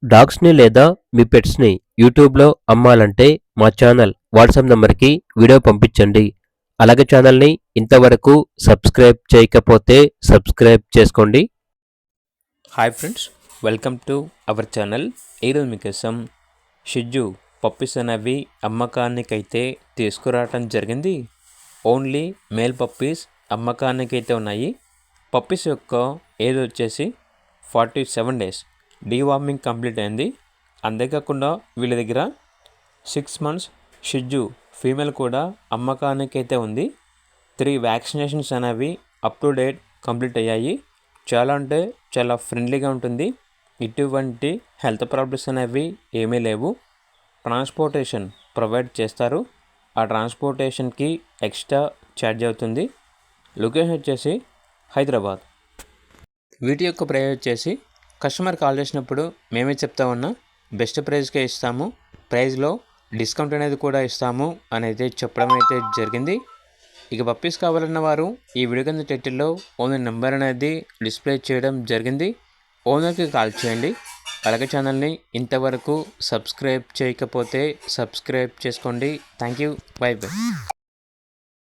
డాగ్స్‌ని లేదా మీ పెట్స్‌ని యూట్యూబ్‌లో అమ్మాలంటే మా ఛానల్ వాట్సాప్ నంబర్‌కి వీడియో పంపించండి. అలాగే ఛానల్‌ని ఇంతవరకు సబ్స్క్రైబ్ చేయకపోతే సబ్స్క్రైబ్ చేసుకోండి. Hi friends, welcome to our channel. ఈరోజు మీకోసం షిజ్జు పప్పీస్ అనేవి అమ్మకానికైతే తీసుకురావటం జరిగింది. ఓన్లీ మేల్ పప్పీస్ అమ్మకానికైతే ఉన్నాయి. పప్పీస్ యొక్క ఏజ్ వచ్చేసి 47 డేస్. డీవార్మింగ్ కంప్లీట్ అయింది. అంతేకాకుండా వీళ్ళ దగ్గర 6 మంత్స్ షిజ్జు ఫీమేల్ కూడా అమ్మకానికైతే ఉంది. 3 వ్యాక్సినేషన్స్ అనేవి అప్ టు డేట్ కంప్లీట్ అయ్యాయి. చాలా అంటే చాలా ఫ్రెండ్లీగా ఉంటుంది. ఎటువంటి హెల్త్ ప్రాబ్లమ్స్ అనేవి ఏమీ లేవు. ట్రాన్స్పోర్టేషన్ ప్రొవైడ్ చేస్తారు. ఆ ట్రాన్స్పోర్టేషన్కి ఎక్స్ట్రా ఛార్జ్ అవుతుంది. లొకేషన్ వచ్చేసి హైదరాబాద్. వీటి యొక్క ప్రైస్ వచ్చేసి కస్టమర్ కాల్ చేసినప్పుడు మేమే చెప్తా ఉన్నా బెస్ట్ ప్రైస్కే ఇస్తాము, ప్రైస్లో డిస్కౌంట్ అనేది కూడా ఇస్తాము అనేది చెప్పడం అయితే జరిగింది. ఇక పప్పీస్ కావాలన్న వారు ఈ వీడియో కింద టైటిల్లో ఓనర్ నెంబర్ అనేది డిస్ప్లే చేయడం జరిగింది. ఓనర్కి కాల్ చేయండి. అలాగే ఛానల్ని ఇంతవరకు సబ్స్క్రైబ్ చేయకపోతే సబ్స్క్రైబ్ చేసుకోండి. Thank you. By by.